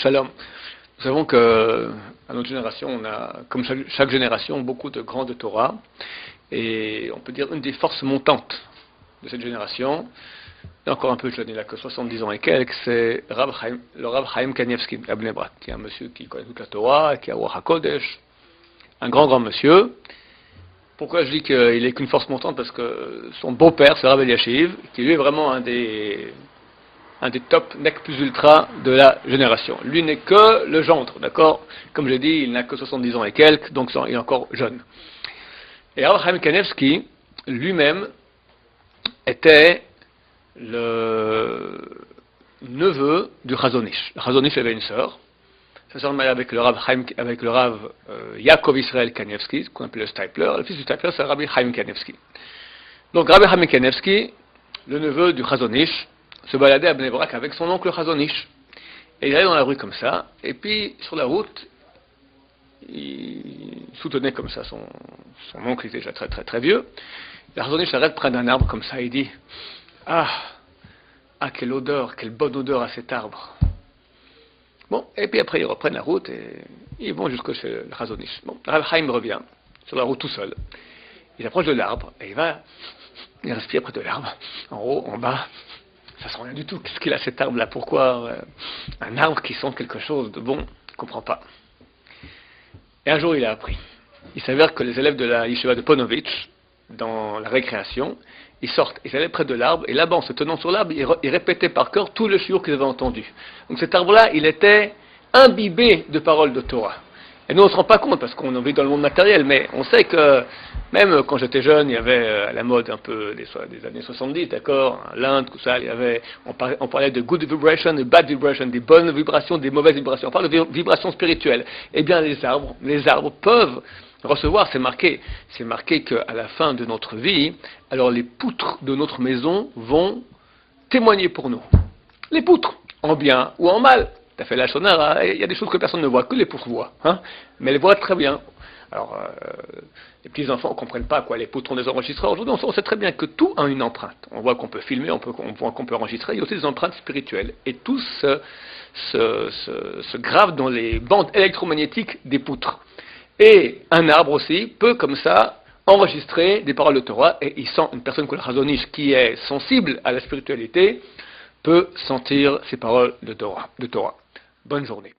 Shalom. Nous savons que à notre génération, on a, comme chaque génération, beaucoup de grands de Torah. Et on peut dire une des forces montantes de cette génération, et encore un peu jeune, il n'a que 70 ans et quelques, c'est le Rav Chaim Kanievski à Bnei Brak, qui est un monsieur qui connaît toute la Torah, qui a Ruach HaKodesh, un grand monsieur. Pourquoi je dis qu'il est qu'une force montante? Parce que son beau-père, c'est Rav Eliashiv, qui lui est vraiment un des top nec plus ultra de la génération. Lui n'est que le gendre, d'accord? Comme j'ai dit, il n'a que 70 ans et quelques, donc il est encore jeune. Et Rav Chaim Kanievski, lui-même, était le neveu du Chazon Ish. Le Chazon Ish avait une sœur. Sa sœur mariée avec le Rav Yaakov Israël Kanievski, qu'on appelle le Stipler. Le fils du Stipler, c'est Rabbi Chaim Kanievski. Donc Rabbi Chaim Kanievski, le neveu du Chazon Ish, se baladait à Bnei Brak avec son oncle Chazon Ish. Et il allait dans la rue comme ça, et puis sur la route, il soutenait comme ça son oncle, il était déjà très très très vieux. Le Chazon Ish s'arrête près d'un arbre comme ça, et il dit quelle odeur, quelle bonne odeur à cet arbre. Bon, et puis après ils reprennent la route et ils vont jusqu'au chez le Chazon Ish. Bon, Rav Chaim revient sur la route tout seul. Il approche de l'arbre et il respire près de l'arbre, en haut, en bas. Ça sent rien du tout. Qu'est-ce qu'il a cet arbre-là? Pourquoi un arbre qui sent quelque chose de bon? Il ne comprend pas. Et un jour il a appris. Il s'avère que les élèves de la yeshiva de Ponovitch, dans la récréation, ils sortent, ils allaient près de l'arbre, et là-bas, en se tenant sur l'arbre, ils répétaient par cœur tout le shiur qu'ils avaient entendu. Donc cet arbre-là, il était imbibé de paroles de Torah. Et nous, on ne se rend pas compte, parce qu'on vit dans le monde matériel, mais on sait que, même quand j'étais jeune, il y avait à la mode un peu des années 70, d'accord, l'Inde, tout ça, on parlait de good vibration, de bad vibration, des bonnes vibrations, des mauvaises vibrations. On parle de vibrations spirituelles. Eh bien, les arbres peuvent recevoir, c'est marqué qu'à la fin de notre vie, alors les poutres de notre maison vont témoigner pour nous. Les poutres, en bien ou en mal. Tu as fait la shonara, il y a des choses que personne ne voit, que les poutres voient, mais elles voient très bien. Alors, les petits-enfants ne comprennent pas quoi les poutres ont des enregistreurs. Aujourd'hui, on sait très bien que tout a une empreinte. On voit qu'on peut filmer, on voit qu'on peut enregistrer, il y a aussi des empreintes spirituelles. Et tout se grave dans les bandes électromagnétiques des poutres. Et un arbre aussi peut, comme ça, enregistrer des paroles de Torah, et une personne comme le Chazon Ish, qui est sensible à la spiritualité, peut sentir ces paroles de Torah. Bonne journée.